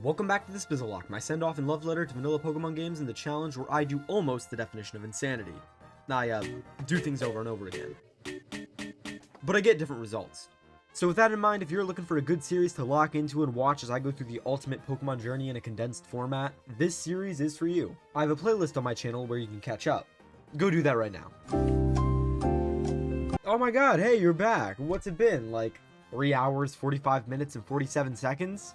Welcome back to the Spizzlelock, my send-off and love letter to vanilla Pokemon games and the challenge where I do almost the definition of insanity. I, do things over and over again. But I get different results. So with that in mind, if you're looking for a good series to lock into and watch as I go through the ultimate Pokemon journey in a condensed format, this series is for you. I have a playlist on my channel where you can catch up. Go do that right now. Oh my god, hey, you're back. What's it been, like 3 hours, 45 minutes, and 47 seconds?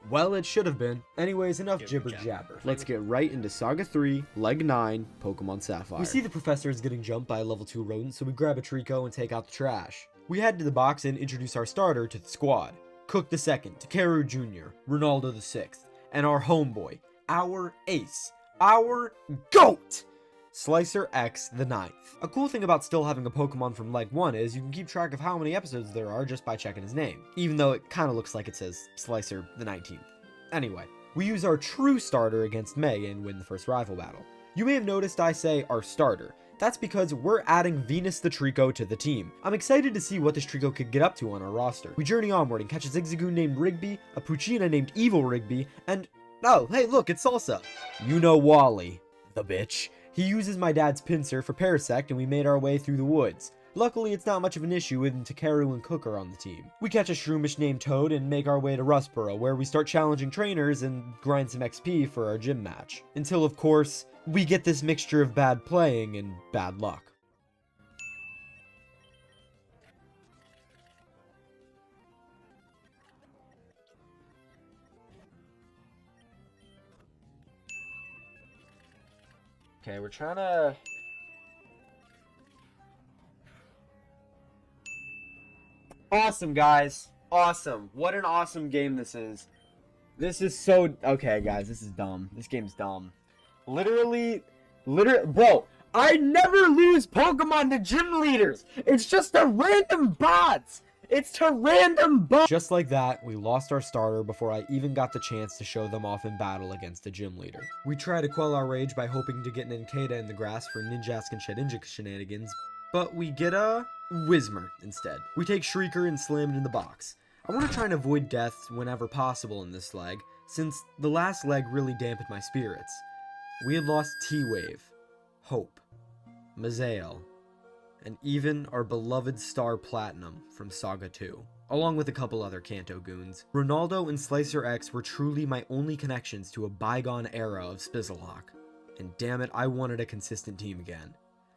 Well, it should have been. Anyways, enough jibber jabber. Let's get right into Saga 3, Leg 9, Pokemon Sapphire. We see the professor is getting jumped by a level 2 rodent, so we grab a Trico and take out the trash. We head to the box and introduce our starter to the squad. Cook the second, Takeru Jr., Ronaldo the 6th, and our homeboy, our ace, our GOAT! Slicer X the 9th. A cool thing about still having a Pokemon from Leg 1 is you can keep track of how many episodes there are just by checking his name, even though it kinda looks like it says Slicer the 19th. Anyway, we use our true starter against Meg and win the first rival battle. You may have noticed I say our starter. That's because we're adding Venus the Trico to the team. I'm excited to see what this Trico could get up to on our roster. We journey onward and catch a Zigzagoon named Rigby, a Puccina named Evil Rigby, and oh, hey look, it's Salsa. You know Wally, the bitch. He uses my dad's pincer for Parasect and we made our way through the woods. Luckily, it's not much of an issue with Takeru and Cook are on the team. We catch a Shroomish named Toad and make our way to Rustboro, where we start challenging trainers and grind some XP for our gym match. Until, of course, we get this mixture of bad playing and bad luck. Okay, we're trying to... Awesome, guys. Awesome. What an awesome game this is. This is so... Okay, guys, this is dumb. This game's dumb. Literally... Bro, I never lose Pokemon to gym leaders. It's just a random bots. It's to random bots. Just like that, we lost our starter before I even got the chance to show them off in battle against the gym leader. We try to quell our rage by hoping to get an Nincada in the grass for Ninjask and Shedinja shenanigans, but we get a Whismur instead. We take Shrieker and slam it in the box. I want to try and avoid deaths whenever possible in this leg, since the last leg really dampened my spirits. We had lost T-Wave, Hope, Mazael, and even our beloved Star Platinum from Saga 2, along with a couple other Kanto goons. Ronaldo and Slicer X were truly my only connections to a bygone era of Spizzlelock, and damn it, I wanted a consistent team again.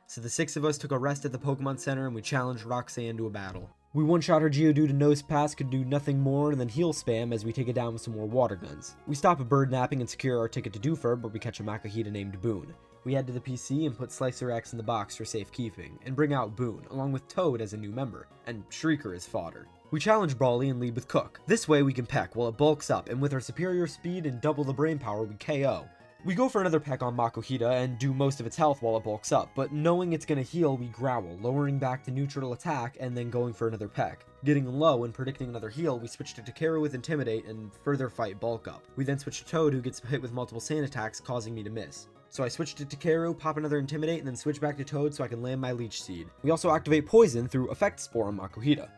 So the 6 of us took a rest at the Pokemon Center and we challenged Roxanne to a battle. We one-shot her Geodude and Nose Pass, could do nothing more than heal spam as we take it down with some more water guns. We stop a bird napping and secure our ticket to Dewford, where we catch a Makuhita named Boone. We head to the PC and put Slicer X in the box for safekeeping, and bring out Boone, along with Toad as a new member, and Shrieker as fodder. We challenge Brawly and lead with Cook. This way we can peck while it bulks up, and with our superior speed and double the brain power, we KO. We go for another peck on Makuhita and do most of its health while it bulks up, but knowing it's gonna heal, we growl, lowering back to neutral attack and then going for another peck. Getting low and predicting another heal, we switch to Takeru with Intimidate and further fight bulk up. We then switch to Toad, who gets hit with multiple sand attacks, causing me to miss. So I switch to Takeru, pop another Intimidate, and then switch back to Toad so I can land my Leech Seed. We also activate Poison through Effect Spore on Makuhita.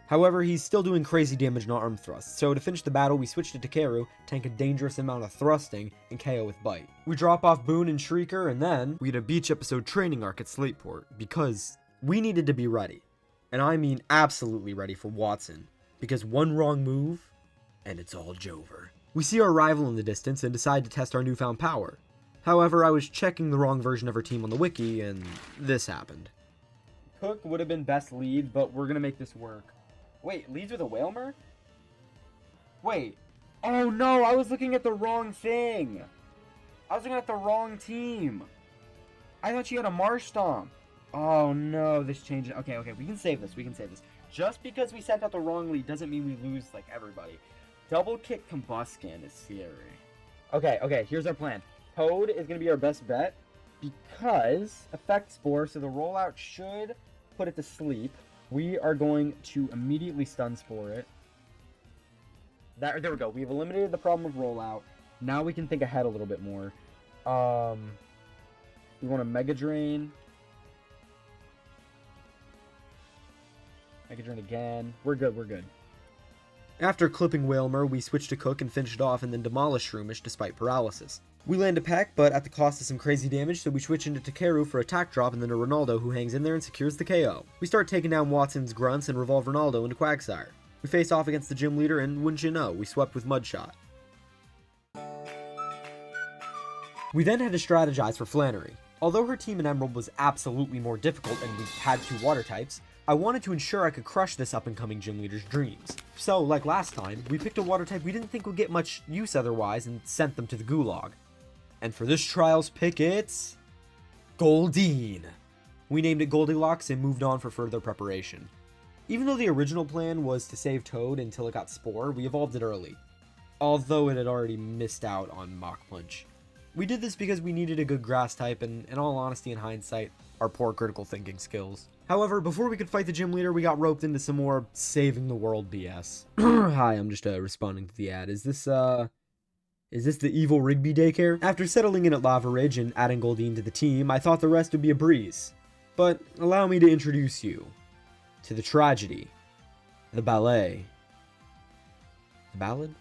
However, he's still doing crazy damage on arm thrust, so to finish the battle we switch to Takeru, tank a dangerous amount of thrusting, and KO with Bite. We drop off Boone and Shrieker, and then we get a beach episode training arc at Slateport, because we needed to be ready. And I mean absolutely ready for Watson, because one wrong move, and it's all Jover. We see our rival in the distance and decide to test our newfound power. However, I was checking the wrong version of her team on the wiki, and this happened. Cook would have been best lead, but we're gonna make this work. Wait, leads with a Wailmer? Wait. Oh no, I was looking at the wrong thing. I was looking at the wrong team. I thought she had a Marshtomp. Oh no, this changes. Okay, we can save this. Just because we sent out the wrong lead doesn't mean we lose like everybody. Double kick Combuskin is scary. Okay, here's our plan. Toad is going to be our best bet because Effect Spore, so the rollout should put it to sleep. We are going to immediately Stun Spore it. There we go. We've eliminated the problem of rollout. Now we can think ahead a little bit more. We want a Mega Drain. Mega Drain again. We're good. After clipping Whalmer, we switched to Cook and finished off and then demolished Shroomish despite paralysis. We land a Peck, but at the cost of some crazy damage, so we switch into Takeru for attack drop and then to Ronaldo, who hangs in there and secures the KO. We start taking down Watson's grunts and revolve Ronaldo into Quagsire. We face off against the gym leader and wouldn't you know, we swept with Mudshot. We then had to strategize for Flannery. Although her team in Emerald was absolutely more difficult and we had 2 water types, I wanted to ensure I could crush this up-and-coming gym leader's dreams. So, like last time, we picked a water type we didn't think would get much use otherwise and sent them to the gulag. And for this trial's pick, it's Goldine. We named it Goldilocks and moved on for further preparation. Even though the original plan was to save Toad until it got Spore, we evolved it early. Although it had already missed out on Mach Punch. We did this because we needed a good grass type and, in all honesty and hindsight, our poor critical thinking skills. However, before we could fight the gym leader, we got roped into some more saving the world BS. Hi, I'm just responding to the ad. Is this the evil Rigby daycare? After settling in at Lava Ridge and adding Goldine to the team, I thought the rest would be a breeze. But allow me to introduce you to the tragedy, the ballet, the ballad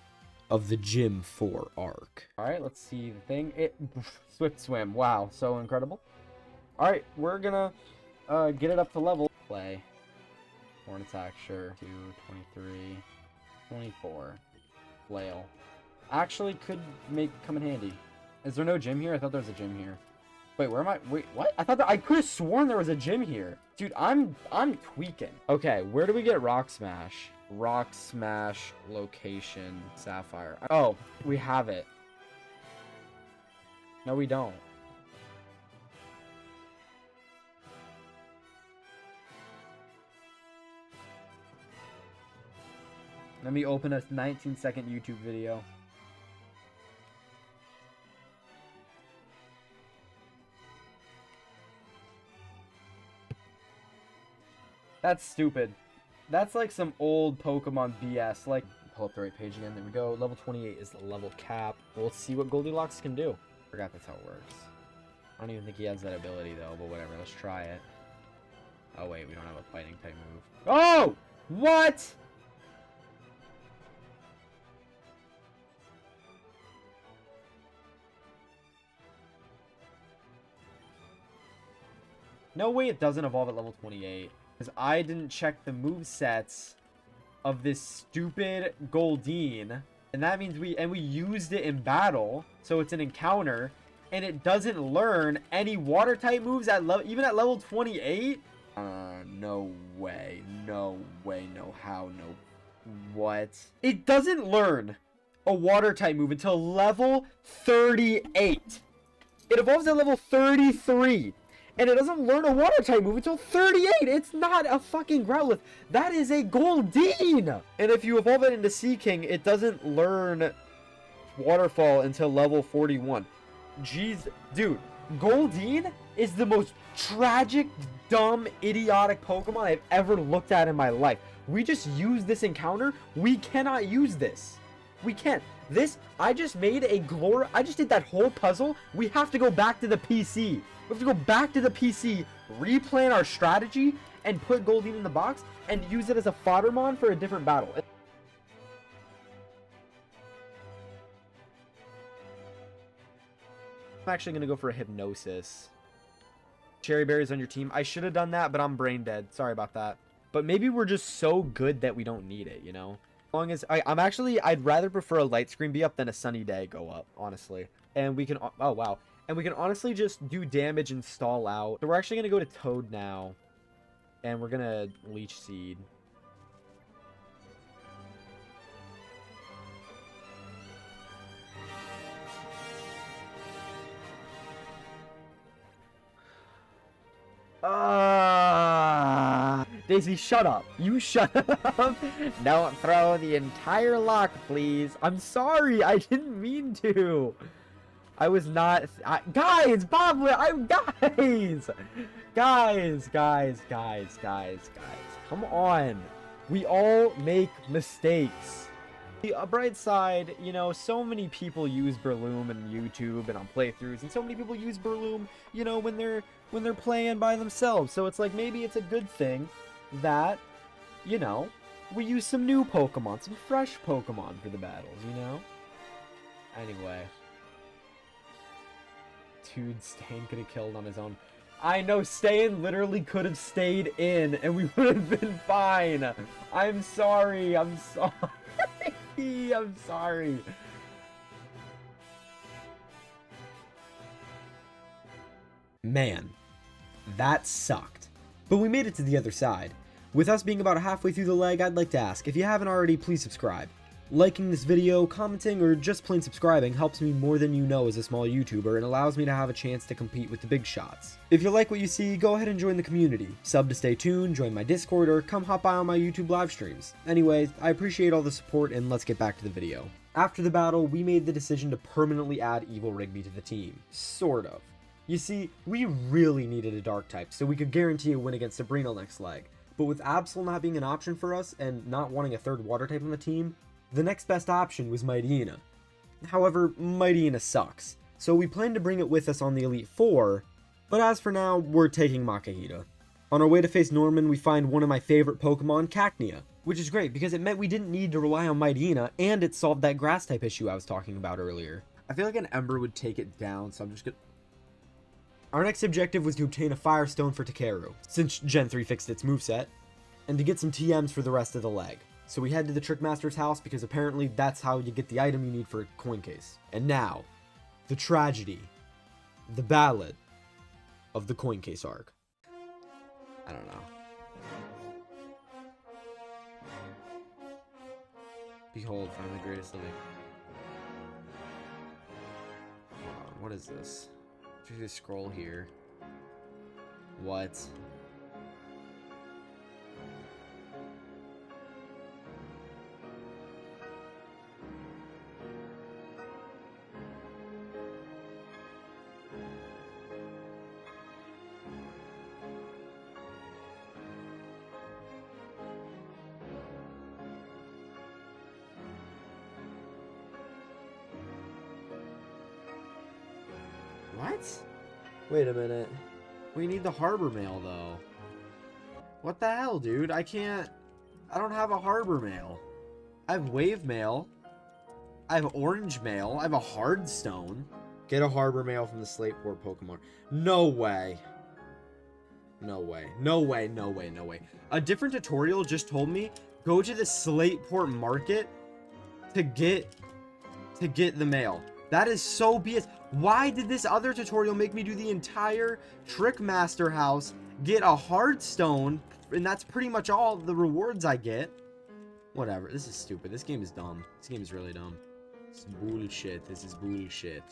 of the Gym 4 arc. Alright, let's see the thing. Swift Swim. Wow, so incredible. Alright, we're gonna get it up to level. Play. Horn attack, sure. 2, 23, 24. Flail. Actually could come in handy. Is there no gym here? I thought there was a gym here. Wait, where am I? Wait, what? I thought that I could have sworn there was a gym here. Dude, I'm tweaking. Okay, where do we get Rock Smash? Rock Smash location Sapphire. Oh, we have it. No, we don't. Let me open a 19-second YouTube video. That's stupid. That's like some old Pokemon BS. Like, pull up the right page again. There we go. Level 28 is the level cap. We'll see what Goldilocks can do. Forgot that's how it works. I don't even think he has that ability though, but whatever. Let's try it. Oh wait, we don't have a fighting type move. Oh! What? No way it doesn't evolve at level 28. Because I didn't check the movesets of this stupid Goldine. And that means we used it in battle. So it's an encounter. And it doesn't learn any water type moves at even at level 28? No way. No way. No how. No. What? It doesn't learn a water type move until level 38. It evolves at level 33. And it doesn't learn a water type move until 38. It's not a fucking Growlithe. That is a Goldine. And if you evolve it into Sea King, it doesn't learn Waterfall until level 41. Jeez, dude, Goldine is the most tragic, dumb, idiotic Pokemon I've ever looked at in my life. We just used this encounter. We cannot use this. We can't. I just made a I just did that whole puzzle. We have to go back to the PC. We have to go back to the PC, replan our strategy, and put Goldine in the box, and use it as a foddermon for a different battle. I'm actually going to go for a Hypnosis. Cherry Berry's on your team. I should have done that, but I'm brain dead. Sorry about that. But maybe we're just so good that we don't need it, you know? As long as I'd rather prefer a Light Screen be up than a Sunny Day go up, honestly. And we can, oh wow. And we can honestly just do damage and stall out. So we're actually going to go to Toad now. And we're going to Leech Seed. Daisy, shut up. You shut up. Don't throw the entire lock, please. I'm sorry. I didn't mean to. I was not... guys! Bob! Guys. Come on. We all make mistakes. The bright side, you know, so many people use Breloom on YouTube and on playthroughs, and so many people use Breloom, you know, when they're playing by themselves. So it's like maybe it's a good thing that, you know, we use some new Pokemon, some fresh Pokemon for the battles, you know? Anyway. Dude, Stain could have killed on his own. I know, Stain literally could have stayed in, and we would have been fine. I'm sorry. I'm sorry. I'm sorry. Man, that sucked. But we made it to the other side. With us being about halfway through the leg, I'd like to ask, if you haven't already, please subscribe. Liking this video, commenting, or just plain subscribing helps me more than you know as a small YouTuber and allows me to have a chance to compete with the big shots. If you like what you see, go ahead and join the community. Sub to stay tuned, join my Discord, or come hop by on my YouTube live streams. Anyways, I appreciate all the support and let's get back to the video. After the battle, we made the decision to permanently add Evil Rigby to the team. Sort of. You see, we really needed a dark type so we could guarantee a win against Sabrina next leg. But with Absol not being an option for us and not wanting a third water type on the team, the next best option was Mightyena. However, Mightyena sucks, so we plan to bring it with us on the Elite Four, but as for now, we're taking Makahita. On our way to face Norman, we find one of my favorite Pokemon, Cacnea, which is great because it meant we didn't need to rely on Mightyena, and it solved that grass type issue I was talking about earlier. I feel like an Ember would take it down, so I'm just gonna... Our next objective was to obtain a Firestone for Takeru, since Gen 3 fixed its moveset, and to get some TMs for the rest of the leg. So we head to the Trickmaster's house because apparently that's how you get the item you need for a coin case. And now, the tragedy, the ballad of the coin case arc. I don't know. Behold, from the greatest living. What is this? Just scroll here. What? What? Wait a minute. We need the harbor mail, though. What the hell, dude? I don't have a harbor mail. I have wave mail. I have orange mail. I have a hard stone. Get a harbor mail from the Slateport Pokemon. No way. No way. No way. No way. No way. A different tutorial just told me go to the Slateport Market to get the mail. That is so BS. Why did this other tutorial make me do the entire Trickmaster house, get a hard stone, and that's pretty much all the rewards I get? Whatever. This is stupid. This game is dumb. This game is really dumb. This is bullshit. This is bullshit.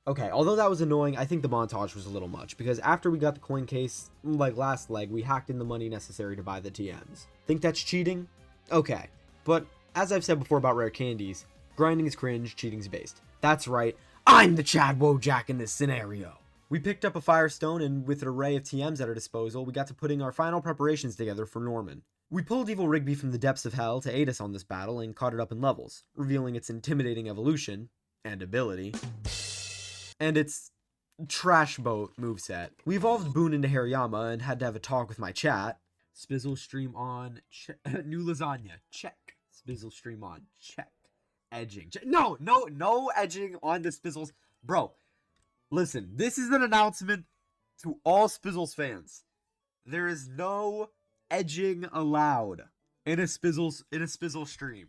Okay, although that was annoying, I think the montage was a little much, because after we got the coin case, like last leg, we hacked in the money necessary to buy the TMs. Think that's cheating? Okay, but as I've said before about rare candies, grinding is cringe, cheating's based. That's right, I'm the Chad Wojak in this scenario. We picked up a Firestone, and with an array of TMs at our disposal, we got to putting our final preparations together for Norman. We pulled Evil Rigby from the depths of hell to aid us on this battle and caught it up in levels, revealing its intimidating evolution, and ability, and its trash boat moveset. We evolved Boone into Hariyama and had to have a talk with my chat. Spizzle stream on, new lasagna, check. Spizzle stream on, check. Edging, check. No edging on the Spizzles. Bro, listen, this is an announcement to all Spizzles fans. There is no edging allowed in a Spizzle stream.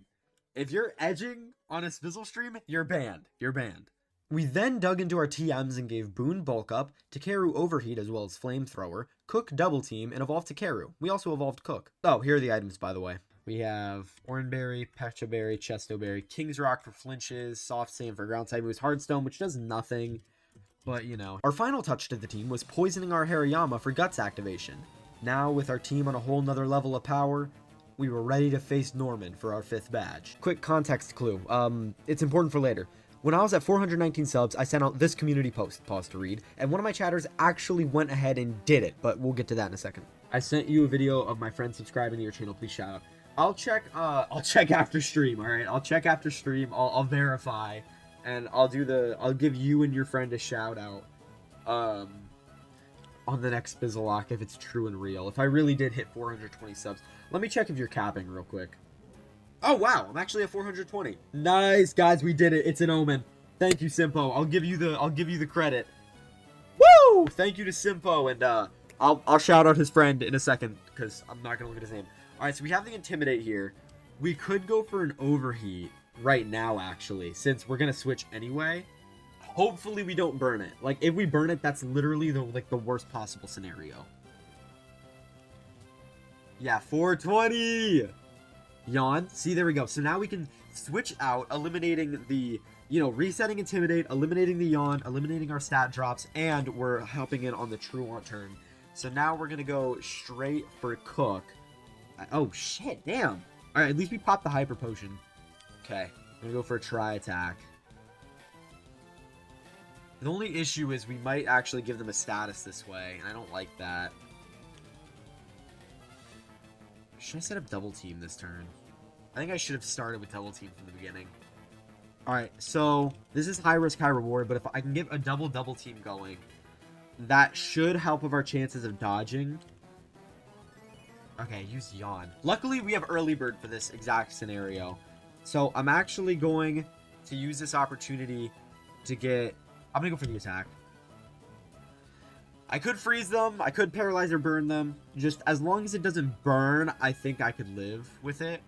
If you're edging on a Spizzle stream, you're banned. You're banned. We then dug into our TMs and gave Boone Bulk Up, Takeru Overheat as well as Flamethrower, Cook Double Team, and evolved Takeru. We also evolved Cook. Oh, here are the items, by the way. We have Oranberry, Petraberry, Chestoberry, King's Rock for flinches, Soft Sand for ground type moves, Hardstone, which does nothing, but you know. Our final touch to the team was poisoning our Hariyama for Guts activation. Now, with our team on a whole nother level of power, we were ready to face Norman for our 5th badge. Quick context clue, it's important for later. When I was at 419 subs, I sent out this community post, pause to read, and one of my chatters actually went ahead and did it, but we'll get to that in a second. I sent you a video of my friend subscribing to your channel, please shout out. I'll check after stream, alright? I'll check after stream, I'll verify, and I'll give you and your friend a shout out. on the next Bizzlelock if it's true and real. If I really did hit 420 subs. Let me check if you're capping real quick. Oh, wow. I'm actually at 420. Nice, guys. We did it. It's an omen. Thank you, Simpo. I'll give you the credit. Woo! Thank you to Simpo, and I'll shout out his friend in a second because I'm not gonna look at his name. All right, so we have the Intimidate here. We could go for an Overheat right now, actually, since we're gonna switch anyway. Hopefully we don't burn it. Like, if we burn it, that's literally the worst possible scenario. Yeah, 420. Yawn. See, there we go. So now we can switch out, eliminating the, resetting Intimidate, eliminating the Yawn, eliminating our stat drops, and we're helping in on the Truant turn. So now we're going to go straight for Cook. Oh, shit. Damn. All right, at least we popped the Hyper Potion. Okay. I'm going to go for a Tri-Attack. The only issue is we might actually give them a status this way, and I don't like that. Should I set up Double Team this turn? I think I should have started with Double Team from the beginning. Alright, so this is high risk, high reward, but if I can get a double team going, that should help with our chances of dodging. Okay, use Yawn. Luckily, we have Early Bird for this exact scenario. So I'm actually going to use this opportunity to get... I'm going to go for the attack. I could freeze them. I could paralyze or burn them. Just as long as it doesn't burn, I think I could live with it.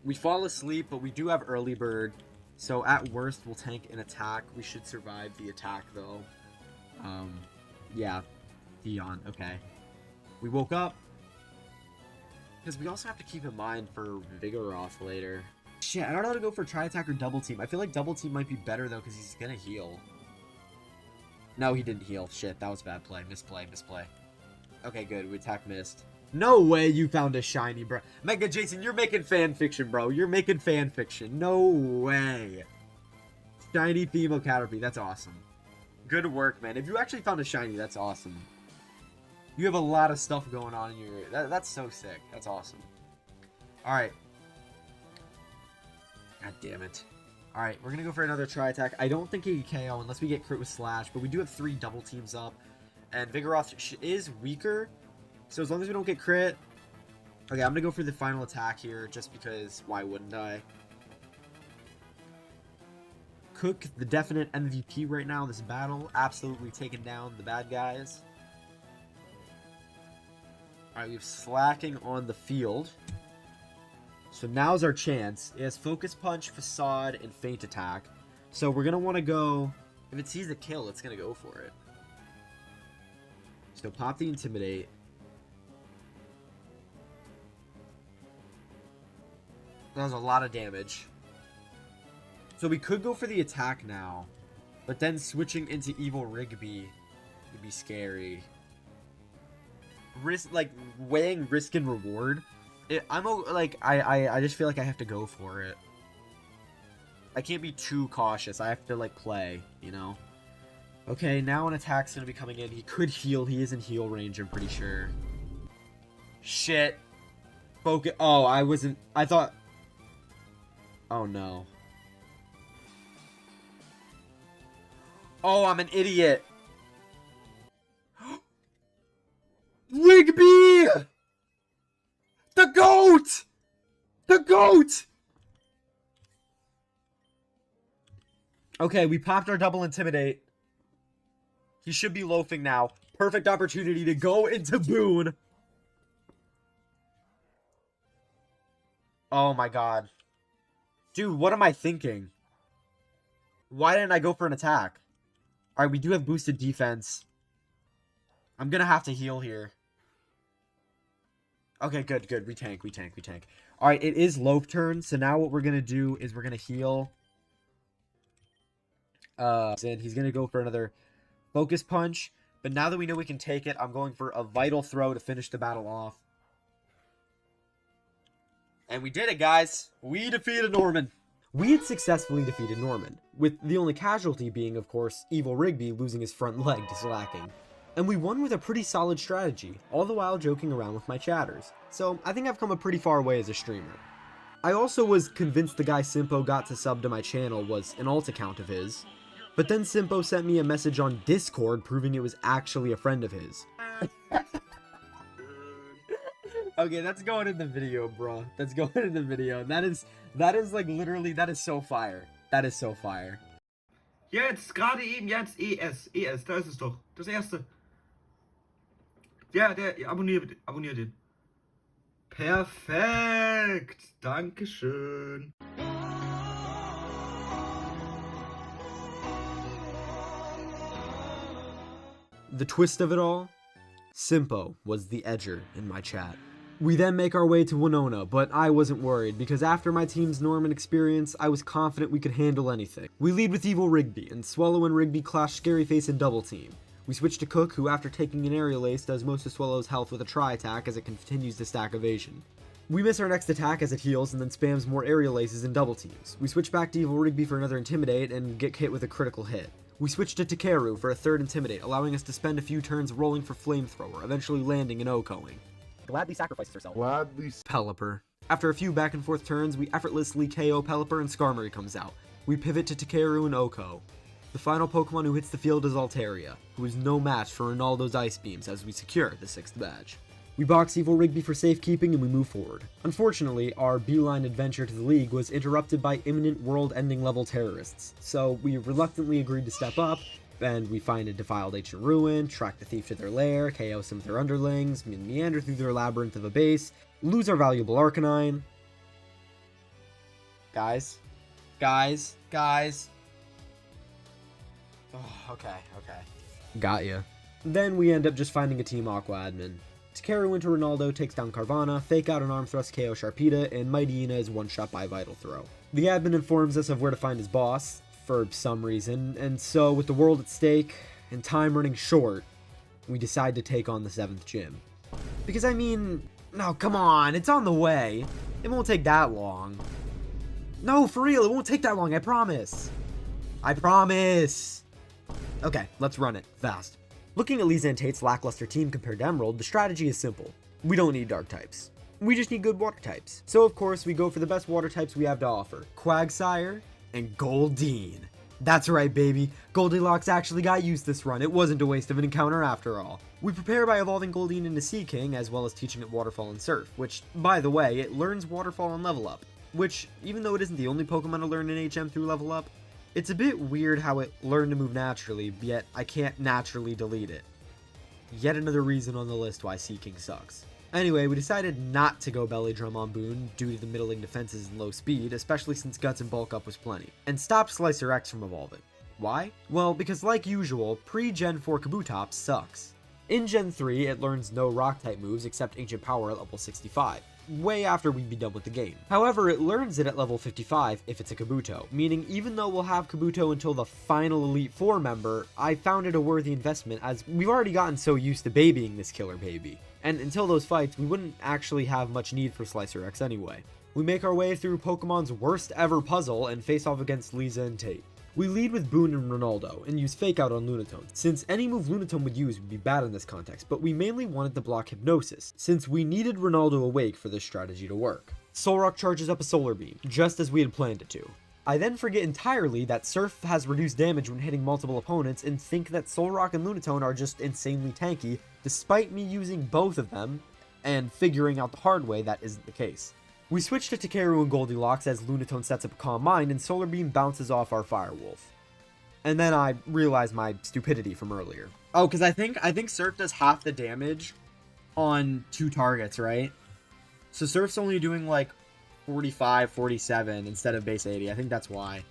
We fall asleep, but we do have Early Bird. So at worst, we'll tank an attack. We should survive the attack, though. Yeah. Dion. Okay. We woke up. Because we also have to keep in mind for Vigoroth later. Shit, I don't know how to go for Tri-Attack or Double Team. I feel like Double Team might be better, though, because he's going to heal. No, he didn't heal. Shit, that was bad play. Misplay. Okay, good. We attack missed. No way you found a shiny, bro. Mega Jason, you're making fan fiction, bro. You're making fan fiction. No way. Shiny Themo Caterpie. That's awesome. Good work, man. If you actually found a shiny, that's awesome. You have a lot of stuff going on in your... That's so sick. That's awesome. Alright. God damn it. Alright, we're going to go for another Tri-Attack. I don't think he can KO unless we get crit with Slash, but we do have 3 double teams up. And Vigoroth is weaker, so as long as we don't get crit... Okay, I'm going to go for the final attack here, just because why wouldn't I? Cook, the definite MVP right now, this battle. Absolutely taking down the bad guys. Alright, we have Slacking on the field. So now's our chance. It has Focus Punch, Facade, and Feint Attack. So we're going to want to go... If it sees a kill, it's going to go for it. So pop the Intimidate. That was a lot of damage. So we could go for the attack now. But then switching into Evil Rigby would be scary. Weighing risk and reward... I just feel like I have to go for it. I can't be too cautious. I have to, play, Okay, now an attack's gonna be coming in. He could heal. He is in heal range, I'm pretty sure. Shit. Focus. Oh, I thought... Oh, no. Oh, I'm an idiot. Rigby! The GOAT! The GOAT! Okay, we popped our double Intimidate. He should be loafing now. Perfect opportunity to go into Boone. Oh my god. Dude, what am I thinking? Why didn't I go for an attack? Alright, we do have boosted defense. I'm gonna have to heal here. Okay, good. We tank. Alright, it is loaf turn, so now what we're gonna do is we're gonna heal. And he's gonna go for another Focus Punch. But now that we know we can take it, I'm going for a Vital Throw to finish the battle off. And we did it, guys. We defeated Norman. We had successfully defeated Norman, with the only casualty being, of course, Evil Rigby losing his front leg to Slacking. And we won with a pretty solid strategy, all the while joking around with my chatters. So I think I've come a pretty far way as a streamer. I also was convinced the guy Simpo got to sub to my channel was an alt account of his. But then Simpo sent me a message on Discord proving it was actually a friend of his. Okay, that's going in the video, bro. That's going in the video. That is like literally, that is so fire. That is so fire. Jetzt, gerade eben, jetzt, ES, da ist es doch. Das erste. Ja, abonnier den. Perfekt. Dankeschön. The twist of it all? Simpo was the edger in my chat. We then make our way to Winona, but I wasn't worried because after my team's Norman experience, I was confident we could handle anything. We lead with Evil Rigby, and Swallow and Rigby clash Scaryface and double team. We switch to Cook, who after taking an aerial ace does most of Swallow's health with a tri-attack as it continues to stack evasion. We miss our next attack as it heals and then spams more aerial aces and double teams. We switch back to Evil Rigby for another Intimidate and get hit with a critical hit. We switch to Takeru for a third Intimidate, allowing us to spend a few turns rolling for Flamethrower, eventually landing and OHKOing. Gladly sacrifices herself. Pelipper. After a few back and forth turns, we effortlessly KO Pelipper and Skarmory comes out. We pivot to Takeru and OHKO. The final Pokemon who hits the field is Altaria, who is no match for Ronaldo's Ice Beams as we secure the 6th badge. We box Evil Rigby for safekeeping and we move forward. Unfortunately, our beeline adventure to the League was interrupted by imminent world-ending level terrorists, so we reluctantly agreed to step up, and we find a defiled ancient ruin, track the thief to their lair, KO some of their underlings, meander through their labyrinth of a base, lose our valuable Arcanine. Guys. Oh, okay. Got ya. Then we end up just finding a Team Aqua admin. Takeru into Ronaldo takes down Carvana, Fake Out an Arm Thrust KO Sharpedo, and Mighty Ina is one-shot by Vital Throw. The admin informs us of where to find his boss, for some reason, and so with the world at stake, and time running short, we decide to take on the 7th gym. Because I mean, no, come on, it's on the way. It won't take that long. No, for real, it won't take that long, I promise. I promise. Okay, let's run it, fast. Looking at Lisa and Tate's lackluster team compared to Emerald, the strategy is simple. We don't need dark types. We just need good water types. So of course, we go for the best water types we have to offer. Quagsire and Goldine. That's right, baby. Goldilocks actually got used this run. It wasn't a waste of an encounter after all. We prepare by evolving Goldine into Sea King, as well as teaching it Waterfall and Surf, which, by the way, it learns Waterfall and Level Up. Which, even though it isn't the only Pokemon to learn in HM through Level Up, it's a bit weird how it learned to move naturally, yet I can't naturally delete it. Yet another reason on the list why Sea King sucks. Anyway, we decided not to go Belly Drum on Boone due to the middling defenses and low speed, especially since Guts and Bulk Up was plenty, and stopped Slicer X from evolving. Why? Well, because like usual, pre-Gen 4 Kabutops sucks. In Gen 3, it learns no Rock-type moves except Ancient Power at level 65, way after we'd be done with the game. However, it learns it at level 55 if it's a Kabuto, meaning even though we'll have Kabuto until the final Elite Four member, I found it a worthy investment as we've already gotten so used to babying this killer baby. And until those fights, we wouldn't actually have much need for Slicer X anyway. We make our way through Pokemon's worst ever puzzle and face off against Lisa and Tate. We lead with Boone and Ronaldo, and use Fake Out on Lunatone, since any move Lunatone would use would be bad in this context, but we mainly wanted to block Hypnosis, since we needed Ronaldo awake for this strategy to work. Solrock charges up a Solar Beam, just as we had planned it to. I then forget entirely that Surf has reduced damage when hitting multiple opponents, and think that Solrock and Lunatone are just insanely tanky, despite me using both of them, and figuring out the hard way that isn't the case. We switch to Takeru and Goldilocks as Lunatone sets up a Calm Mind and Solar Beam bounces off our Firewolf. And then I realize my stupidity from earlier. Oh, because I think Surf does half the damage on 2 targets, right? So Surf's only doing like 45, 47 instead of base 80. I think that's why.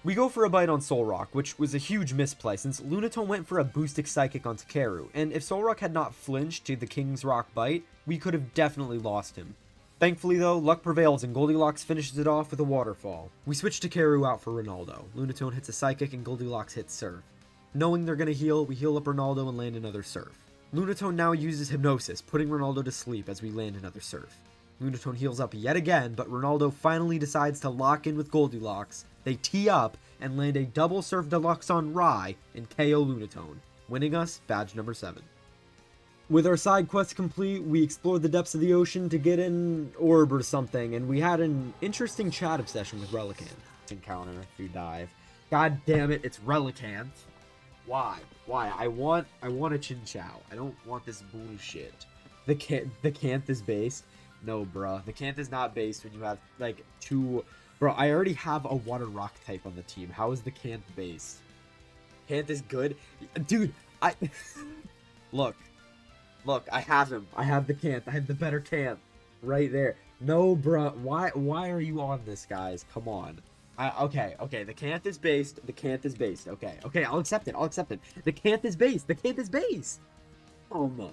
We go for a bite on Solrock, which was a huge misplay since Lunatone went for a Boostic Psychic on Takeru, and if Solrock had not flinched to the King's Rock bite, we could have definitely lost him. Thankfully though, luck prevails and Goldilocks finishes it off with a Waterfall. We switch Takeru out for Ronaldo. Lunatone hits a Psychic and Goldilocks hits Surf. Knowing they're gonna heal, we heal up Ronaldo and land another Surf. Lunatone now uses Hypnosis, putting Ronaldo to sleep as we land another Surf. Lunatone heals up yet again, but Ronaldo finally decides to lock in with Goldilocks. They tee up and land a double Surf Deluxe on Rye and KO Lunatone, winning us badge number 7. With our side quests complete, we explored the depths of the ocean to get an orb or something, and we had an interesting chat obsession with Relican. Encounter through dive. God damn it, it's Relicanth. Why? Why? I want a Chinchou. I don't want this bullshit. The Canth is based. No, bruh. The Canth is not based when you have, like, two... Bro, I already have a Water Rock type on the team. How is the Canth based? Canth is good? Dude, I... Look. Look, I have him. I have the Canth. I have the better Canth. Right there. No, bruh. Why are you on this, guys? Come on. Okay. The Canth is based. The Canth is based. Okay, I'll accept it. The Canth is based. The Canth is based. Oh, no.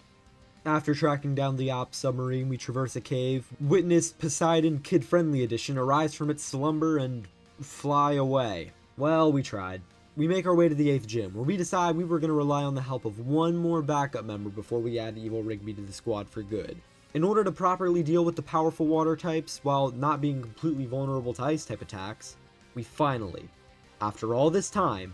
After tracking down the Op submarine, we traverse a cave, witness Poseidon Kid Friendly Edition arise from its slumber and fly away. Well, we tried. We make our way to the 8th gym, where we decide we were going to rely on the help of one more backup member before we add Evil Rigby to the squad for good. In order to properly deal with the powerful water types, while not being completely vulnerable to ice type attacks, we finally, after all this time,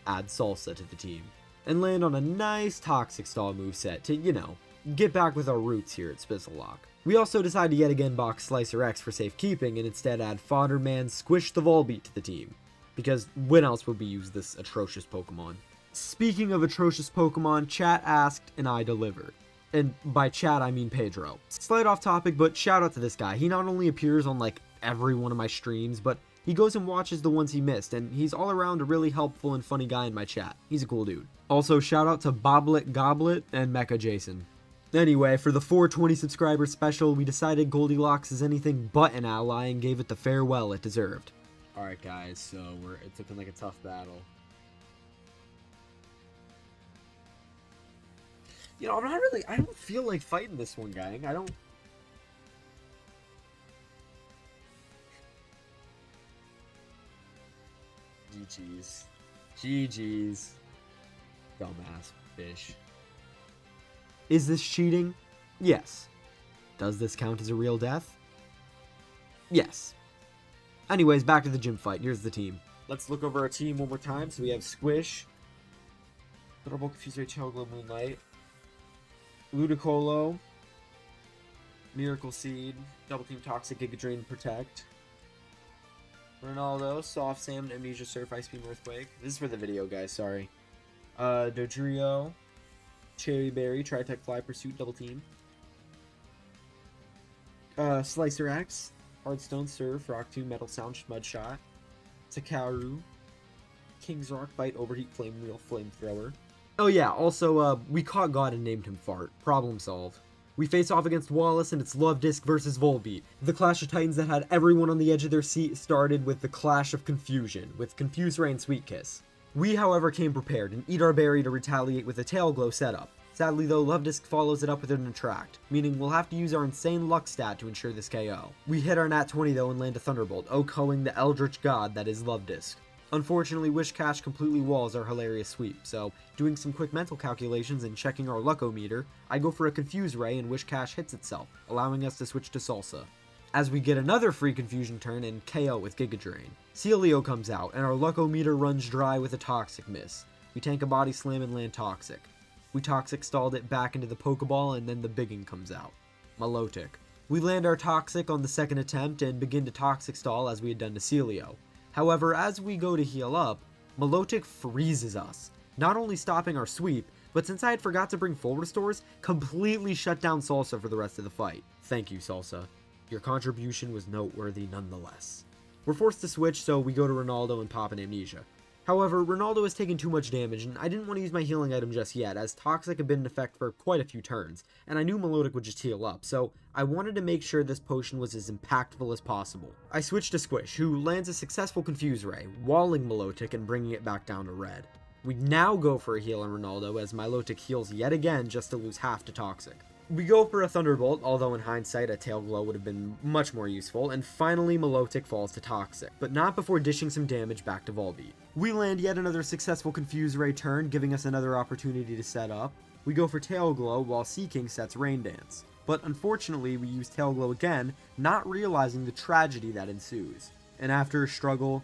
add Salsa to the team, and land on a nice Toxic Stall moveset to, you know, get back with our roots here at Spizzlelock. We also decide to yet again box Slicer X for safekeeping and instead add Fodderman Squish the Volbeat to the team, because when else would we use this atrocious Pokemon? Speaking of atrocious Pokemon, chat asked and I delivered. And by chat, I mean Pedro. Slight off topic, but shout out to this guy. He not only appears on like every one of my streams, but he goes and watches the ones he missed, and he's all around a really helpful and funny guy in my chat. He's a cool dude. Also, shout out to Boblet Goblet and Mecha Jason. Anyway, for the 420 subscriber special, we decided Goldilocks is anything but an ally and gave it the farewell it deserved. Alright guys, so it's looking like a tough battle. You know, I don't feel like fighting this one, gang. I don't... GG's. GG's. Dumbass fish. Is this cheating? Yes. Does this count as a real death? Yes. Anyways, back to the gym fight. Here's the team. Let's look over our team one more time. So we have Squish, Thunderbolt, Confuse, Chogo, Moonlight, Ludicolo, Miracle Seed, Double Team Toxic, Giga Drain, Protect, Ronaldo, Soft Sand, Amnesia Surf, Ice Beam, Earthquake. This is for the video, guys, sorry. Dodrio, Cherry Berry, Tritech, Fly Pursuit, Double Team. Slicer X, Hardstone, Surf, Rock 2, Metal Sound, Mud Shot, Takaru, King's Rock, Bite, Overheat, Flame Wheel, Flamethrower. Oh yeah, also, we caught God and named him Fart. Problem solved. We face off against Wallace and its Love Disc versus Volbeat. The Clash of Titans that had everyone on the edge of their seat started with the Clash of Confusion, with Confuse Ray and Sweet Kiss. We, however, came prepared and eat our berry to retaliate with a Tail Glow setup. Sadly though, Love Disc follows it up with an Attract, meaning we'll have to use our insane luck stat to ensure this KO. We hit our Nat 20 though and land a Thunderbolt, OHKOing the Eldritch God that is Love Disc. Unfortunately, Wishcash completely walls our hilarious sweep, so doing some quick mental calculations and checking our Lucko-meter, I go for a Confuse Ray and Wishcash hits itself, allowing us to switch to Salsa. As we get another free Confusion turn and KO with Giga Drain. Sealeo comes out, and our Lucko-meter runs dry with a Toxic Miss. We tank a Body Slam and land Toxic. We Toxic stalled it back into the Pokeball, and then the biggin comes out. Milotic. We land our Toxic on the second attempt and begin to Toxic stall as we had done to Sealeo. However, as we go to heal up, Milotic freezes us, not only stopping our sweep, but since I had forgot to bring full restores, completely shut down Salsa for the rest of the fight. Thank you, Salsa. Your contribution was noteworthy nonetheless. We're forced to switch, so we go to Ronaldo and pop an Amnesia. However, Ronaldo has taken too much damage, and I didn't want to use my healing item just yet, as Toxic had been in effect for quite a few turns, and I knew Milotic would just heal up, so I wanted to make sure this potion was as impactful as possible. I switched to Squish, who lands a successful Confuse Ray, walling Milotic and bringing it back down to red. We now go for a heal on Ronaldo, as Milotic heals yet again just to lose half to Toxic. We go for a Thunderbolt, although in hindsight a Tail Glow would have been much more useful, and finally Milotic falls to Toxic, but not before dishing some damage back to Volbeat. We land yet another successful Confuse Ray turn, giving us another opportunity to set up. We go for Tail Glow while Seaking sets Rain Dance, but unfortunately we use Tail Glow again, not realizing the tragedy that ensues. And after a struggle,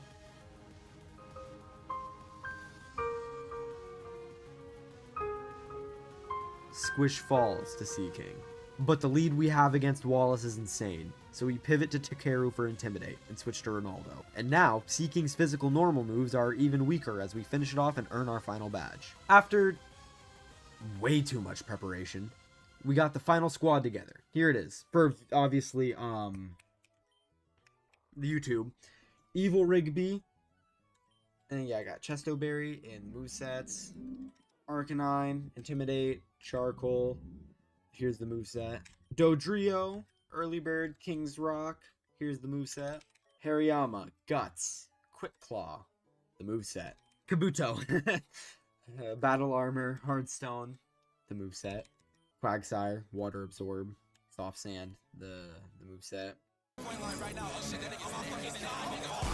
Squish falls to Seaking. But the lead we have against Wallace is insane. so we pivot to Takeru for Intimidate and switch to Ronaldo. And now, Seeking's physical normal moves are even weaker as we finish it off and earn our final badge. After way too much preparation, we got the final squad together. Here it is. For obviously, the YouTube. Evil Rigby. And yeah, I got Chestoberry in movesets. Arcanine, Intimidate, Charcoal. Here's the moveset. Dodrio, Early Bird, King's Rock. Here's the moveset. Hariyama, Guts, Quick Claw, the moveset. Kabuto, Battle Armor, Hardstone, the moveset. Quagsire, Water Absorb, Soft Sand, the moveset.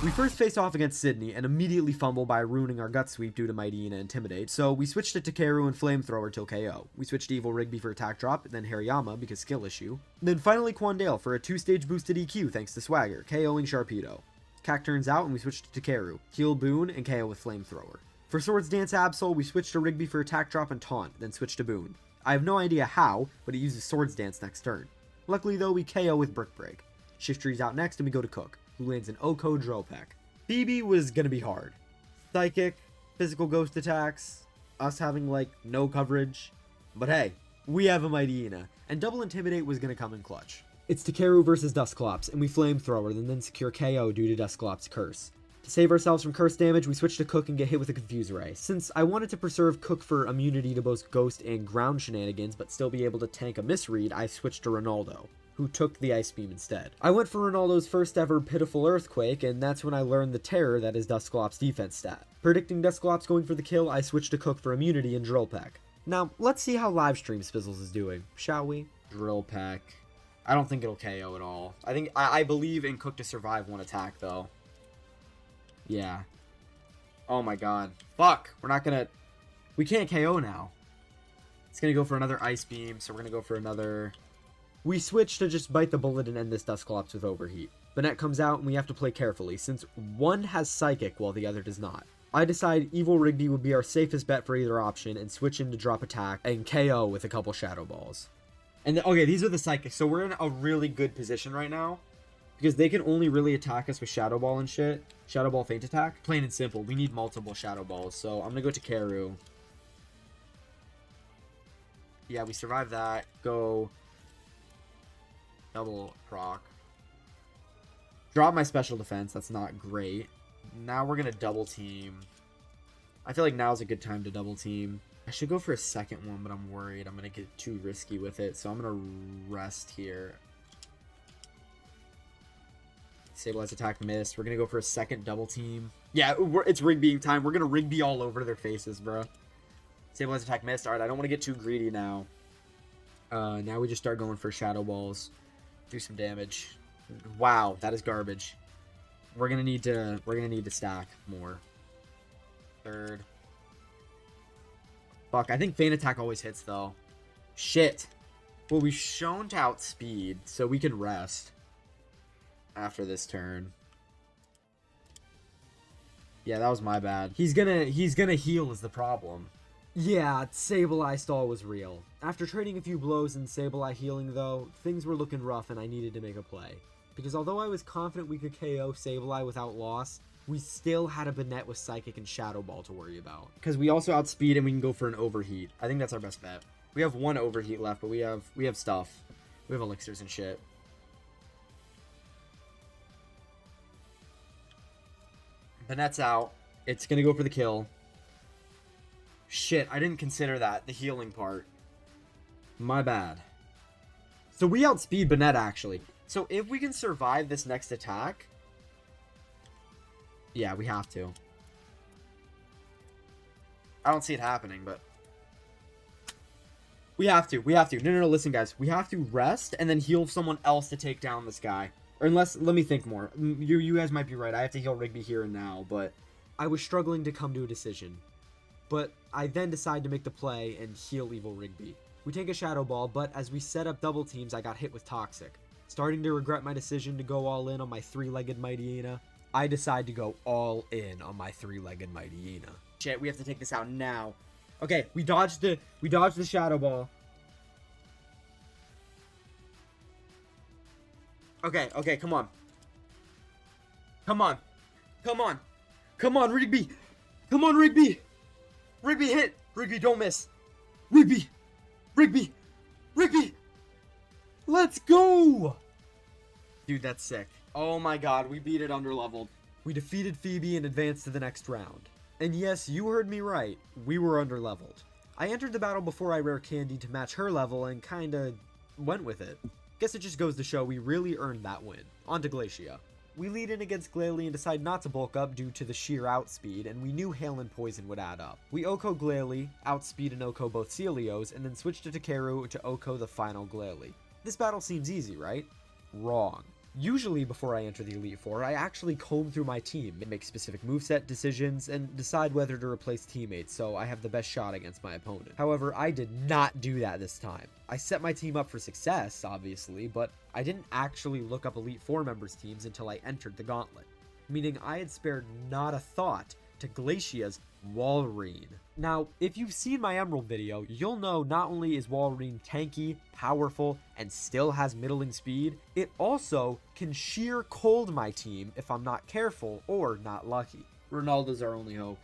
We first face off against Sydney and immediately fumble by ruining our Gut Sweep due to Mighty Ina Intimidate, so we switched to Takeru and Flamethrower till KO. We switched to Evil Rigby for Attack Drop, then Hariyama because skill issue. Then finally Quandale for a 2-stage boosted EQ thanks to Swagger, KOing Sharpedo. Cac turns out and we switched to Takeru, heal Boone, and KO with Flamethrower. For Swords Dance Absol, we switched to Rigby for Attack Drop and Taunt, then switched to Boone. I have no idea how, but it uses Swords Dance next turn. Luckily though, we KO with Brick Break. Shiftry's out next and we go to Cook, who lands an Oko Drill Peck. Phoebe was gonna be hard. Psychic, physical ghost attacks, us having like no coverage. But hey, we have a Mighty Ina, and double Intimidate was gonna come in clutch. It's Takeru versus Dusclops, and we Flamethrower and then secure KO due to Dusclops' curse. To save ourselves from curse damage, we switch to Cook and get hit with a Confuse Ray. Since I wanted to preserve Cook for immunity to both ghost and ground shenanigans, but still be able to tank a misread, I switched to Ronaldo, who took the Ice Beam instead. I went for Ronaldo's first ever Pitiful Earthquake, and that's when I learned the terror that is Dusclops' defense stat. Predicting Dusclops going for the kill, I switched to Cook for immunity and Drill Peck. Now, let's see how Livestream Spizzles is doing, shall we? Drill Peck. I don't think it'll KO at all. I believe in Cook to survive one attack, though. Yeah. Oh my god. Fuck! We can't KO now. It's gonna go for another Ice Beam, so we're gonna go for another... We switch to just bite the bullet and end this Dusclops with Overheat. Banette comes out and we have to play carefully, since one has Psychic while the other does not. I decide Evil Rigby would be our safest bet for either option, and switch in to drop attack and KO with a couple Shadow Balls. And okay, these are the Psychics, so we're in a really good position right now, because they can only really attack us with Shadow Ball and shit. Shadow Ball Feint Attack. Plain and simple, we need multiple Shadow Balls, so I'm gonna go to Takeru. Yeah, we survived that. Go... Double proc. Drop my special defense. That's not great. Now we're going to double team. I feel like now's a good time to double team. I should go for a second one, but I'm worried I'm going to get too risky with it. So I'm going to rest here. Stabilize attack miss. We're going to go for a second double team. Yeah, it's Rigbying time. We're going to Rigby all over their faces, bro. Stabilize attack missed. All right, I don't want to get too greedy now. Now we just start going for Shadow Balls. Do some damage. Wow, that is garbage. We're gonna need to stack more. Third. Fuck, I think Feint Attack always hits though. Shit. Well, we've shown to outspeed, so we can rest after this turn. Yeah, that was my bad. He's gonna heal is the problem. Yeah, Sableye stall was real. After trading a few blows and Sableye healing though, things were looking rough and I needed to make a play. Because although I was confident we could KO Sableye without loss, we still had a Banette with Psychic and Shadow Ball to worry about. Because we also outspeed and we can go for an Overheat. I think that's our best bet. We have one Overheat left, but we have stuff. We have elixirs and shit. Banette's out. It's gonna go for the kill. Shit, I didn't consider that, the healing part. My bad. So we outspeed Banette, actually. So if we can survive this next attack... Yeah, we have to. I don't see it happening, but... We have to. No, listen, guys. We have to rest and then heal someone else to take down this guy. Or unless... Let me think more. You guys might be right. I have to heal Rigby here and now, but... I was struggling to come to a decision. But I then decide to make the play and heal Evil Rigby. We take a Shadow Ball, but as we set up double teams, I got hit with Toxic. Starting to regret my decision to go all in on my three-legged Mighty Ina, I decide to go all in on my three-legged Mighty Ina. Shit, we have to take this out now. Okay, we dodged the Shadow Ball. Okay, okay, come on. Come on. Come on. Come on, Rigby. Come on, Rigby. Rigby, hit. Rigby, don't miss. Rigby. Rigby. Rigby. Let's go. Dude, that's sick. Oh my god, we beat it underleveled. We defeated Phoebe and advanced to the next round. And yes, you heard me right. We were underleveled. I entered the battle before I rare candy to match her level and kinda went with it. Guess it just goes to show we really earned that win. On to Glacia. We lead in against Glalie and decide not to bulk up due to the sheer outspeed, and we knew Hail and Poison would add up. We Oko Glalie, outspeed and Oko both Celios, and then switch to Takeru to Oko the final Glalie. This battle seems easy, right? Wrong. Usually before I enter the Elite Four, I actually comb through my team, make specific moveset decisions, and decide whether to replace teammates so I have the best shot against my opponent. However, I did not do that this time. I set my team up for success, obviously, but I didn't actually look up Elite Four members' teams until I entered the gauntlet, meaning I had spared not a thought to Glacia's Walrein. Now, if you've seen my Emerald video, you'll know not only is Walrein tanky, powerful, and still has middling speed, it also can sheer cold my team if I'm not careful or not lucky. Ronaldo's our only hope.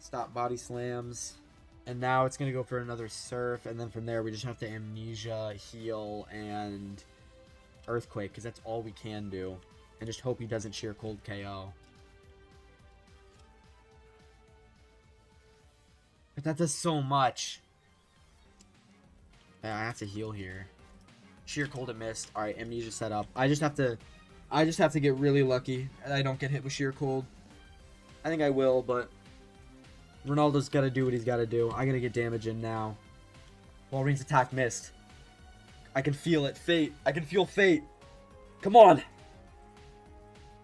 Stop body slams. And now it's going to go for another Surf, and then from there we just have to Amnesia, Heal, and Earthquake, because that's all we can do. And just hope he doesn't sheer cold KO. But that does so much. Yeah, I have to heal here. Sheer cold and missed. Alright, Amnesia set up. I just have to get really lucky and I don't get hit with sheer cold. I think I will, but Ronaldo's gotta do what he's gotta do. I gotta get damage in now. Walrein's attack missed. I can feel it. Fate. I can feel fate. Come on.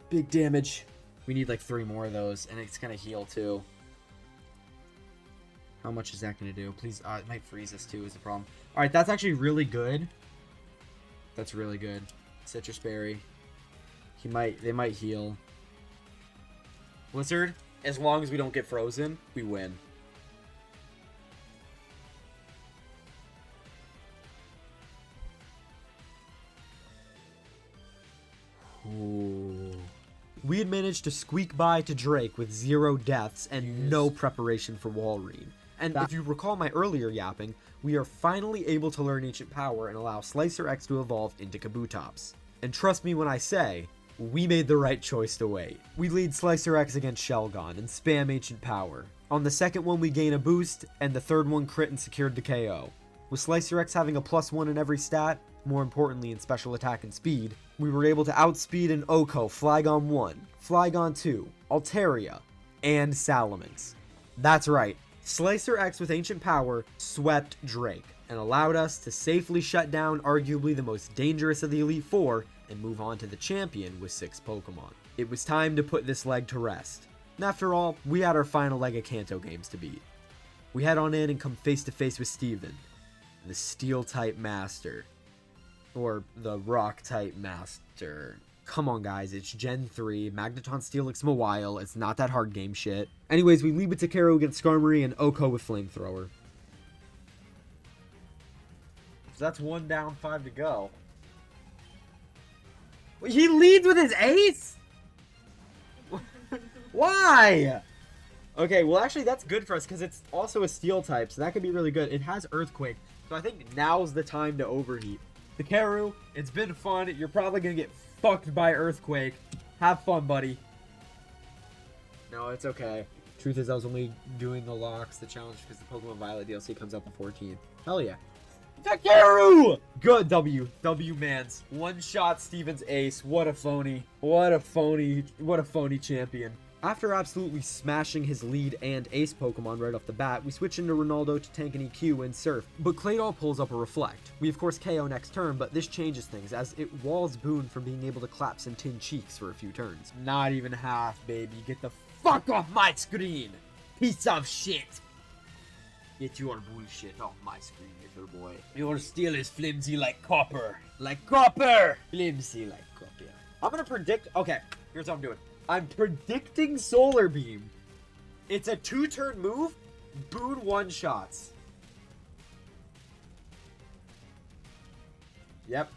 Big damage. We need like 3 more of those, and it's gonna heal too. How much is that gonna do? Please, it might freeze us too is the problem. Alright, that's actually really good. That's really good. Citrus Berry. They might heal. Blizzard, as long as we don't get frozen, we win. Ooh. We had managed to squeak by to Drake with 0 deaths and no preparation for Walrein. And if you recall my earlier yapping, we are finally able to learn Ancient Power and allow Slicer X to evolve into Kabutops. And trust me when I say, we made the right choice to wait. We lead Slicer X against Shelgon and spam Ancient Power. On the second one we gain a boost, and the third one crit and secured the KO. With Slicer X having a +1 in every stat, more importantly in special attack and speed, we were able to outspeed an Oko Flygon 1, Flygon 2, Altaria, and Salamence. That's right, Slicer X with Ancient Power swept Drake, and allowed us to safely shut down arguably the most dangerous of the Elite Four and move on to the champion with 6 Pokemon. It was time to put this leg to rest. And after all, we had our final leg of Kanto games to beat. We head on in and come face to face with Steven, the Steel-type Master. Or the Rock-type Master. Come on, guys, it's Gen 3, Magneton Steel Mawile, it's not that hard game shit. Anyways, we leave it to Takeru against Skarmory and Oko with Flamethrower. So that's 1 down, 5 to go. He leads with his ace? Why? Okay, well actually that's good for us because it's also a Steel type, so that could be really good. It has Earthquake, so I think now's the time to overheat. Takeru, it's been fun. You're probably going to get fucked by Earthquake. Have fun, buddy. No, it's okay. Truth is, I was only doing the locks, the challenge, because the Pokemon Violet DLC comes out the 14th. Hell yeah. Takeru! Good W. W-mans. One-shot Steven's ace. What a phony. What a phony champion. After absolutely smashing his lead and ace Pokemon right off the bat, we switch into Ronaldo to tank an EQ and Surf, but Claydol pulls up a Reflect. We of course KO next turn, but this changes things, as it walls Boone from being able to clap some tin cheeks for a few turns. Not even half, baby. Get the fuck off my screen! Piece of shit! Get your bullshit off my screen, little boy. Your steel is flimsy like copper. Like copper! Flimsy like copper. I'm gonna predict... Okay, here's what I'm doing. I'm predicting Solar Beam. It's a 2-turn move. Boone 1-shots. Yep.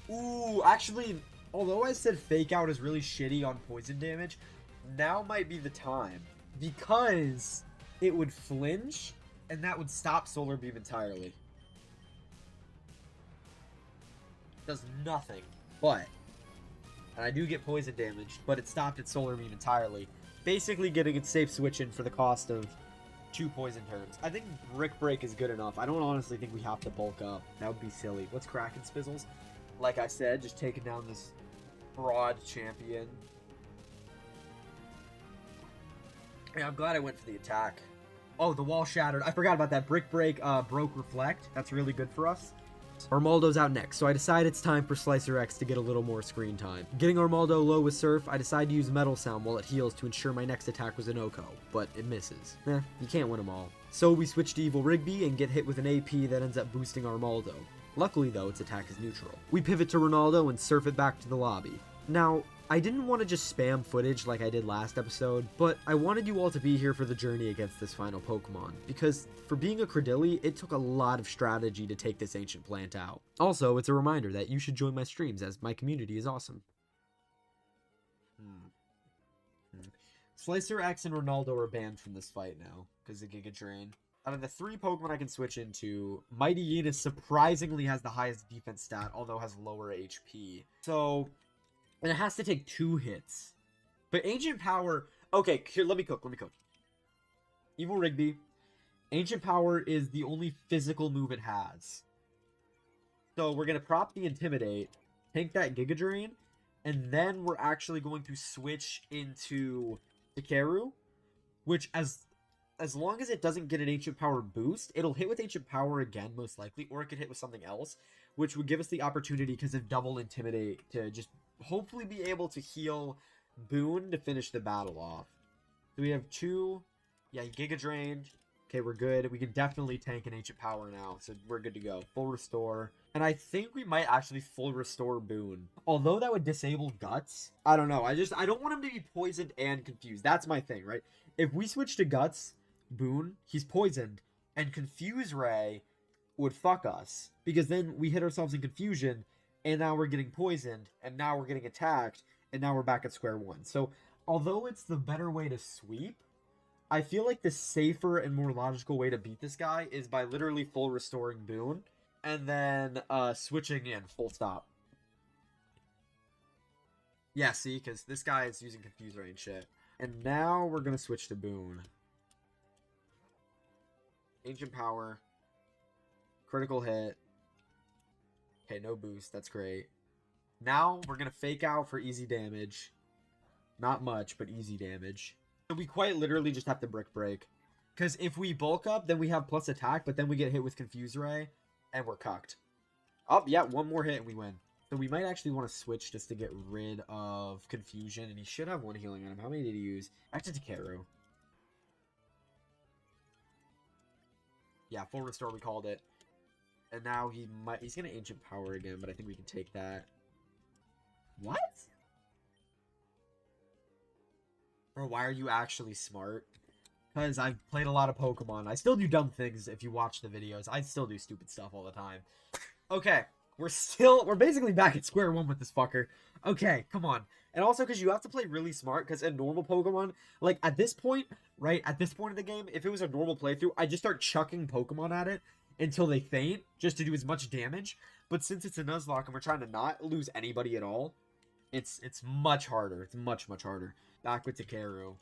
Ooh, actually, although I said fake out is really shitty on poison damage, now might be the time. Because it would flinch, and that would stop Solar Beam entirely. Does nothing, but... And I do get poison damage, but it stopped its Solar Beam entirely. Basically getting its safe switch in for the cost of 2 poison turns. I think Brick Break is good enough. I don't honestly think we have to bulk up. That would be silly. What's Kraken Spizzles? Like I said, just taking down this broad champion. Yeah, I'm glad I went for the attack. Oh, the wall shattered. I forgot about that. Brick Break broke Reflect. That's really good for us. Armaldo's out next, so I decide it's time for Slicer X to get a little more screen time. Getting Armaldo low with Surf, I decide to use Metal Sound while it heals to ensure my next attack was an Oko, but it misses. You can't win them all. So we switch to Evil Rigby and get hit with an AP that ends up boosting Armaldo. Luckily though, its attack is neutral. We pivot to Ronaldo and surf it back to the lobby. Now, I didn't want to just spam footage like I did last episode, but I wanted you all to be here for the journey against this final Pokemon, because for being a Credilli, it took a lot of strategy to take this ancient plant out. Also, it's a reminder that you should join my streams as my community is awesome. Slicer X and Ronaldo are banned from this fight now, because of Giga Drain. Out of the 3 Pokemon I can switch into, Mighty Enos surprisingly has the highest defense stat, although has lower HP. So, and it has to take 2 hits. But Ancient Power... Okay, here, let me cook. Evil Rigby. Ancient Power is the only physical move it has. So we're going to prop the Intimidate, tank that Giga Drain, and then we're actually going to switch into Takeru, which as long as it doesn't get an Ancient Power boost, it'll hit with Ancient Power again, most likely, or it could hit with something else, which would give us the opportunity, because of double Intimidate, to just hopefully be able to heal Boone to finish the battle off. So we have 2, yeah, Giga Drained. Okay, we're good. We can definitely tank an Ancient Power now, so we're good to go. Full Restore. And I think we might actually full Restore Boone. Although that would disable Guts, I don't know. I don't want him to be poisoned and confused. That's my thing, right? If we switch to Guts, Boone, he's poisoned, and Confuse Ray would fuck us, because then we hit ourselves in confusion, and now we're getting poisoned, and now we're getting attacked, and now we're back at square one. So, although it's the better way to sweep, I feel like the safer and more logical way to beat this guy is by literally full restoring Boone, and then switching in, full stop. Yeah, see, because this guy is using Confuse Ray and shit. And now we're going to switch to Boone. Ancient Power. Critical hit. Okay, no boost. That's great. Now we're going to fake out for easy damage. Not much, but easy damage. So we quite literally just have to Brick Break. Because if we bulk up, then we have plus attack, but then we get hit with Confuse Ray, and we're cucked. Oh, yeah, one more hit and we win. So we might actually want to switch just to get rid of Confusion, and he should have 1 healing on him. How many did he use? Back to Takeru. Yeah, full restore, we called it. And now he's going to Ancient Power again, but I think we can take that. What? Bro, why are you actually smart? Because I've played a lot of Pokemon. I still do dumb things if you watch the videos. I still do stupid stuff all the time. Okay, we're basically back at square one with this fucker. Okay, come on. And also because you have to play really smart, because in normal Pokemon, like at this point, right, at this point of the game, if it was a normal playthrough, I just start chucking Pokemon at it until they faint, just to do as much damage. But since it's a Nuzlocke and we're trying to not lose anybody at all, it's much harder. It's much, much harder. Back with Takeru.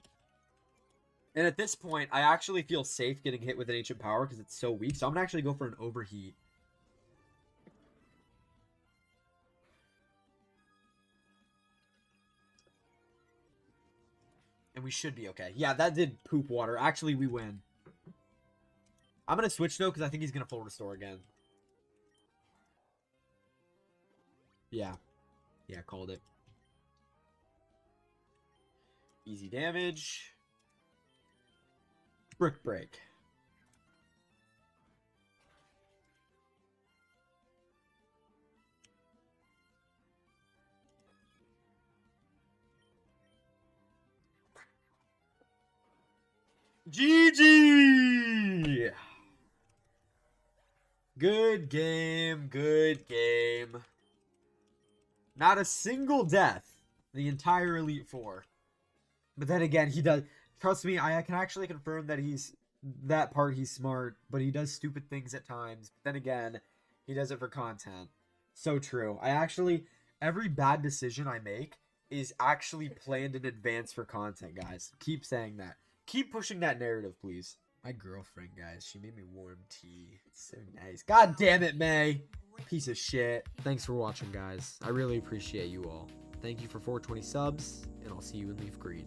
And at this point, I actually feel safe getting hit with an Ancient Power because it's so weak. So I'm going to actually go for an Overheat. And we should be okay. Yeah, that did poop water. Actually, we win. I'm going to switch, though, because I think he's going to full restore again. Yeah. Yeah, called it. Easy damage. Brick Break. GG! Good game. Good game. Not a single death. The entire Elite Four. But then again, he does... Trust me, I can actually confirm that he's smart, but he does stupid things at times. But then again, he does it for content. So true. Every bad decision I make is actually planned in advance for content, guys. Keep saying that. Keep pushing that narrative, please. My girlfriend, guys, she made me warm tea. It's so nice. God damn it, May. Piece of shit. Thanks for watching, guys. I really appreciate you all. Thank you for 420 subs, and I'll see you in Leaf Green.